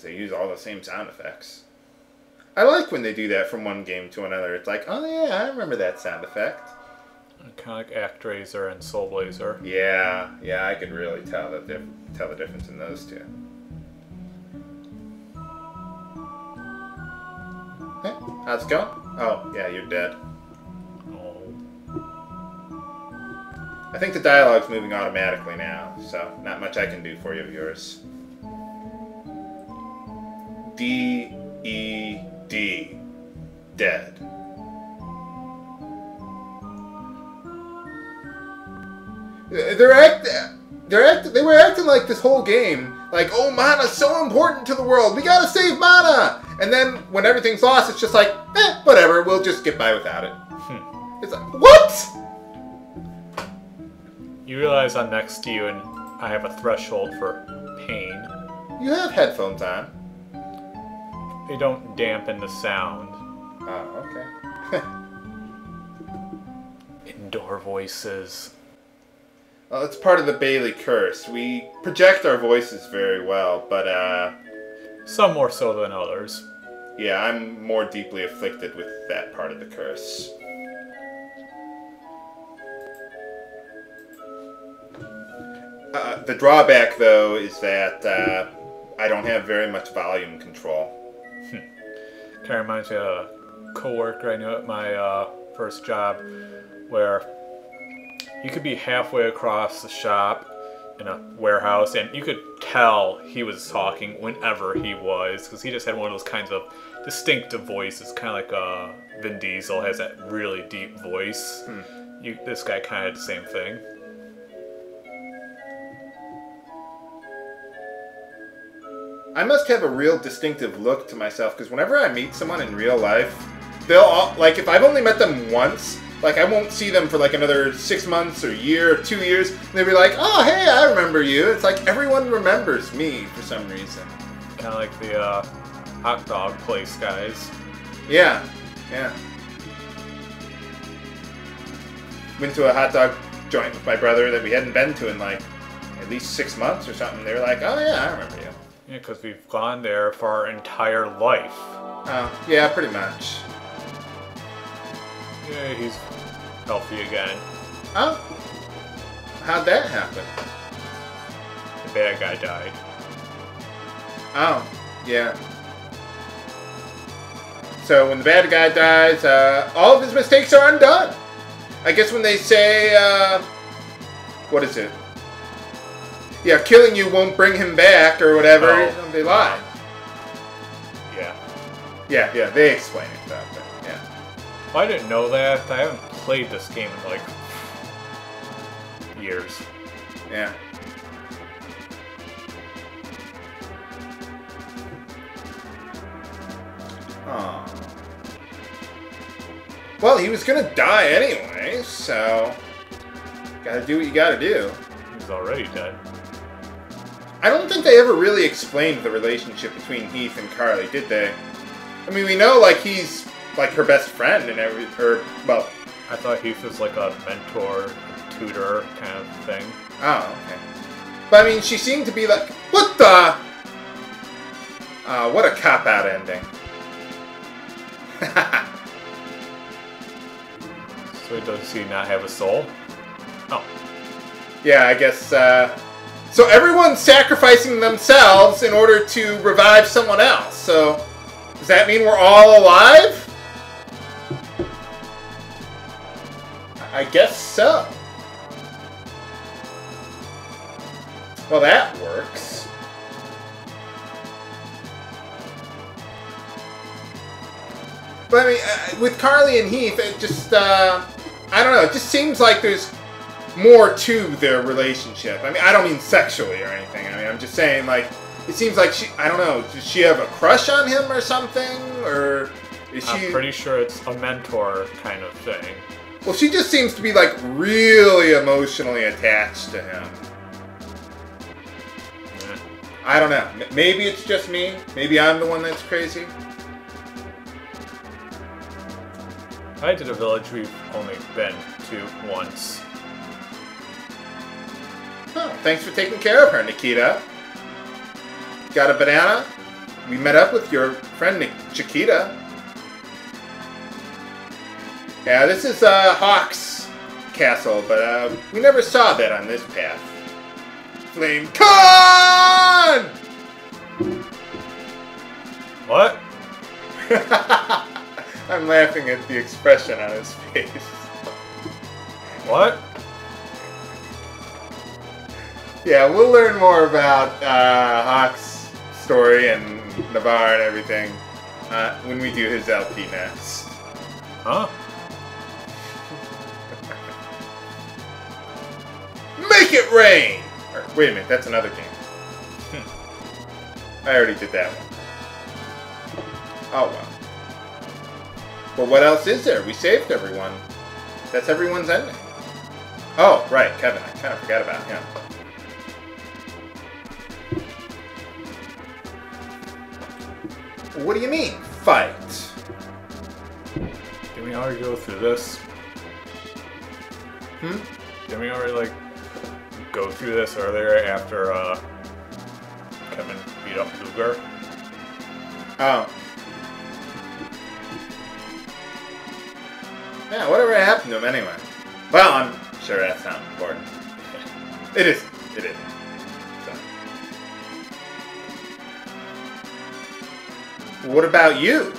because they use all the same sound effects. I like when they do that from one game to another. It's like, oh yeah, I remember that sound effect. Kind of like ActRaiser and Soul Blazer. Yeah, I could really tell the difference in those two. Hey, how's it going? Oh, yeah, you're dead. Oh. I think the dialogue's moving automatically now, so not much I can do for you of yours. D-E-D. Dead. They were acting like this whole game, like, oh, mana's so important to the world, we gotta save mana! And then, when everything's lost, it's just like, whatever, we'll just get by without it. It's like, what?! You realize I'm next to you and I have a threshold for pain. You have headphones on. They don't dampen the sound. Oh, okay. Indoor voices. Well, it's part of the Bailey curse. We project our voices very well, but, Some more so than others. yeah, I'm more deeply afflicted with that part of the curse. The drawback, though, is that I don't have very much volume control. Kind of reminds me of a coworker I knew at my first job, where you could be halfway across the shop in a warehouse, and you could tell he was talking whenever he was, because he just had one of those kinds of distinctive voices, kind of like Vin Diesel has that really deep voice. This guy kind of had the same thing. I must have a real distinctive look to myself, because whenever I meet someone in real life, they'll all, like, if I've only met them once, like, I won't see them for, like, another 6 months or a year or 2 years, and they'll be like, oh, hey, I remember you. It's like everyone remembers me for some reason. Kind of like the hot dog place guys. Yeah. Went to a hot dog joint with my brother that we hadn't been to in, like, at least 6 months or something. They were like, oh, yeah, I remember you. Yeah, because we've gone there for our entire life. Oh, yeah, pretty much. Yeah, he's healthy again. Oh? How'd that happen? The bad guy died. Oh, yeah. So when the bad guy dies, all of his mistakes are undone. I guess when they say, what is it? Yeah, killing you won't bring him back or whatever, they lie. Yeah, they explain it that, but yeah. Well, I didn't know that. I haven't played this game in like years. Yeah. Oh. Well, he was gonna die anyway, so gotta do what you gotta do. He's already dead. I don't think they ever really explained the relationship between Heath and Carly, did they? I mean, we know, like, he's, like, her best friend and well... I thought Heath was like a mentor, tutor kind of thing. Oh, okay. But, I mean, she seemed to be like, what the... what a cop-out ending. So does he not have a soul? Oh. Yeah, I guess, So everyone's sacrificing themselves in order to revive someone else, so... Does that mean we're all alive? I guess so. Well, that works. But I mean, with Carly and Heath, it just, I don't know, it just seems like there's more to their relationship. I mean, I don't mean sexually or anything. I mean, I'm just saying, like, it seems like I don't know, does she have a crush on him or something? Or is she... I'm pretty sure it's a mentor kind of thing. Well, she just seems to be, like, really emotionally attached to him. Yeah. I don't know. Maybe it's just me. Maybe I'm the one that's crazy. I did a village we've only been to once. Oh, thanks for taking care of her, Nikita. Got a banana? we met up with your friend Chiquita. Yeah, this is Hawk's castle, but we never saw that on this path. Flame Con! What? I'm laughing at the expression on his face. What? Yeah, we'll learn more about Hawk's story and Navarre and everything when we do his LP next. Huh? Make it rain! Or, wait a minute, that's another game. I already did that one. Oh well. But what else is there? We saved everyone. That's everyone's ending. Oh, right, Kevin. I kind of forgot about him. What do you mean, fight? Didn't we already go through this? Didn't we already, like, go through this earlier after, Kevin beat up Luger? Oh. Yeah, whatever happened to him anyway. Well, I'm sure that's not important. It isn't. It isn't. So. What about you?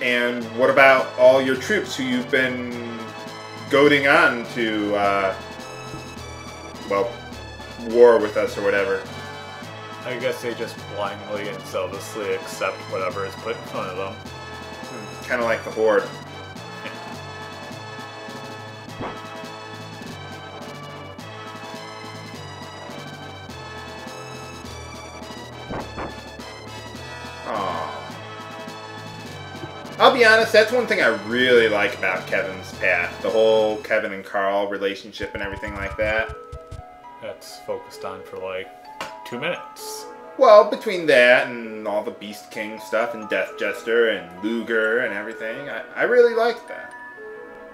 And what about all your troops who you've been goading on to, well, war with us or whatever? I guess they just blindly and zealously accept whatever is put in front of them. Kind of like the Horde. I'll be honest, that's one thing I really like about Kevin's path. The whole Kevin and Carl relationship and everything like that. That's focused on for like 2 minutes. Well, between that and all the Beast King stuff and Death Jester and Luger and everything, I really like that.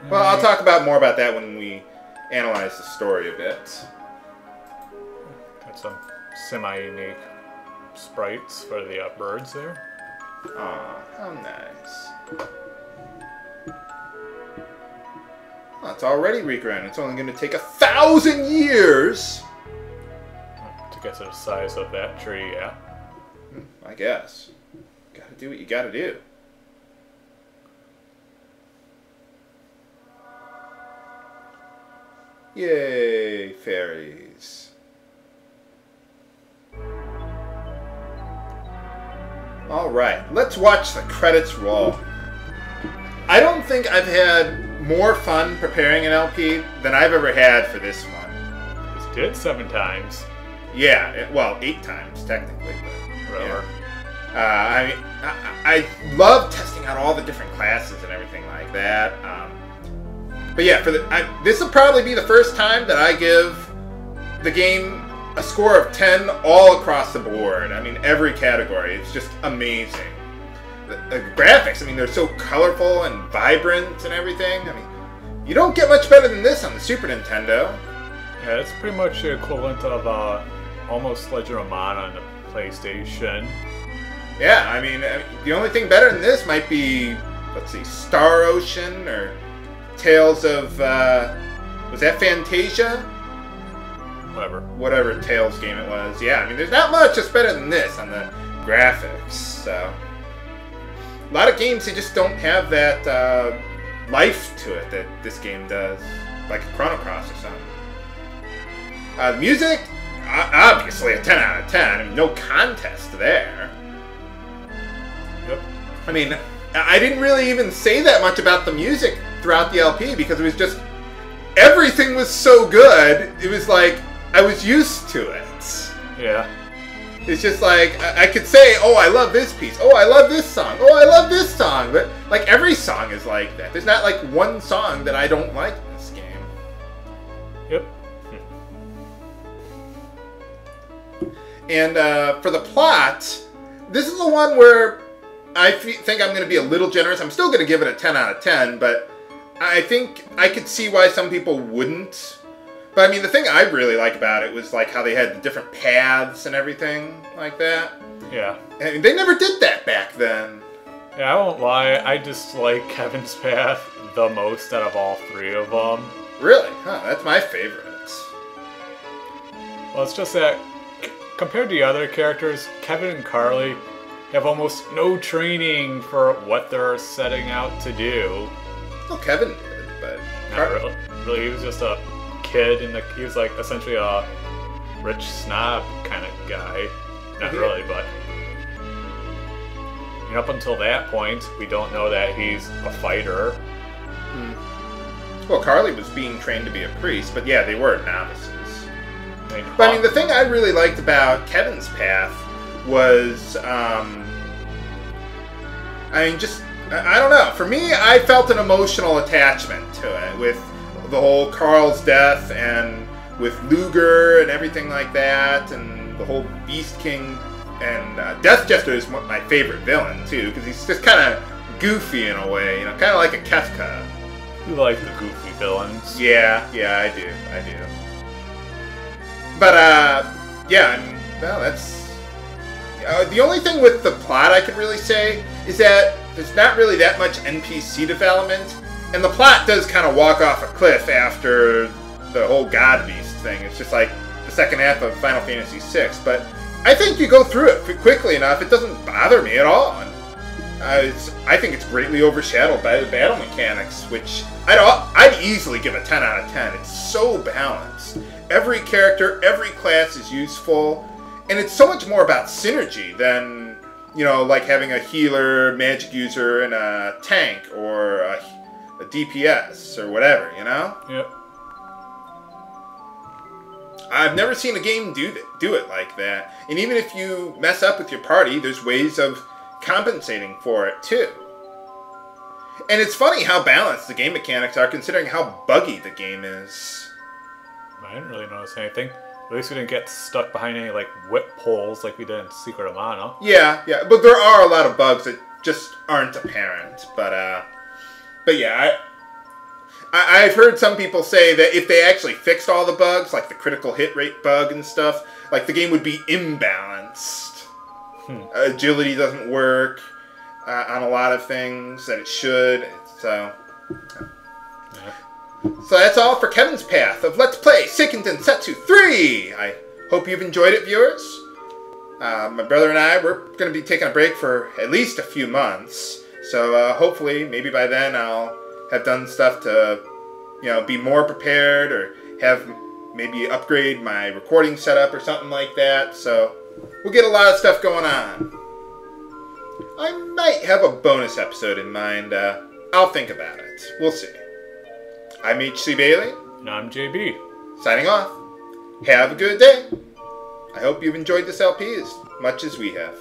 Well, I'll talk more about that when we analyze the story a bit. Got some semi-unique sprites for the birds there. Aw, how nice. Oh, it's already regrown. It's only going to take 1,000 years to get to the size of that tree, yeah. I guess. Gotta do what you gotta do. Yay, fairies. Alright, let's watch the credits roll. I don't think I've had more fun preparing an LP than I've ever had for this one. Just did 7 times. Yeah, well, 8 times technically, but Whatever. yeah. I love testing out all the different classes and everything like that. But yeah, this will probably be the first time that I give the game a score of 10 all across the board. I mean, every category. It's just amazing. The graphics, I mean, they're so colorful and vibrant and everything. I mean, you don't get much better than this on the Super Nintendo. Yeah, it's pretty much the equivalent of almost Legend of Mana on the PlayStation. Yeah, I mean, the only thing better than this might be, let's see, Star Ocean or Tales of, was that Fantasia? Whatever Tales game it was. Yeah, I mean, there's not much that's better than this on the graphics, so. A lot of games, they just don't have that life to it that this game does, like a Chrono Cross or something. Music, obviously a 10 out of 10. I mean, no contest there. Yep. I mean, I didn't really even say that much about the music throughout the LP because it was just, everything was so good, it was like, I was used to it. Yeah. It's just like, I could say, oh, I love this piece. Oh, I love this song. Oh, I love this song. But, like, every song is like that. There's not, like, one song that I don't like in this game. Yep. And for the plot, this is the one where I think I'm going to be a little generous. I'm still going to give it a 10 out of 10, but I think I could see why some people wouldn't. But I mean, the thing I really like about it was like how they had the different paths and everything like that. Yeah. I mean, they never did that back then. Yeah, I won't lie. I just like Kevin's path the most out of all three of them. Really? Huh, that's my favorite. Well, it's just that compared to the other characters, Kevin and Carly have almost no training for what they're setting out to do. Well, Kevin did, but... Not really. Really, he was just a kid, and he was like essentially a rich snob kind of guy. Not really, but... up until that point, we don't know that he's a fighter. Well, Carly was being trained to be a priest, but yeah, they were novices. But I mean, the thing I really liked about Kevin's path was, I don't know. For me, I felt an emotional attachment to it with the whole Carl's death and with Luger and everything like that, and the whole Beast King. And Death Jester is my favorite villain, too, because he's just kind of goofy in a way, kind of like a Kefka. You like the goofy villains. Yeah, I do. But, yeah, I mean, well, that's... the only thing with the plot I could really say is that there's not really that much NPC development, and the plot does kind of walk off a cliff after the whole God Beast thing. It's just like the second half of Final Fantasy VI, but I think you go through it quickly enough, it doesn't bother me at all. And, I think it's greatly overshadowed by the battle mechanics, which I'd easily give a 10 out of 10. It's so balanced. Every character, every class is useful, and it's so much more about synergy than, like having a healer, magic user, and a tank, or a DPS, or whatever, Yep. I've never seen a game do it like that. And even if you mess up with your party, there's ways of compensating for it, too. And it's funny how balanced the game mechanics are, considering how buggy the game is. I didn't really notice anything. At least we didn't get stuck behind any, whip poles like we did in Secret of Mana. Yeah, but there are a lot of bugs that just aren't apparent. But yeah, I've heard some people say that if they actually fixed all the bugs, like the critical hit rate bug and stuff, the game would be imbalanced. Agility doesn't work on a lot of things that it should. So that's all for Kevin's path of Let's Play Seiken Densetsu 3! I hope you've enjoyed it, viewers. My brother and I, we're going to be taking a break for at least a few months. So hopefully, maybe by then I'll have done stuff to, be more prepared, or have maybe upgrade my recording setup or something like that. So we'll get a lot of stuff going on. I might have a bonus episode in mind. I'll think about it. We'll see. I'm H.C. Bailey. And I'm JB. Signing off. Have a good day. I hope you've enjoyed this LP as much as we have.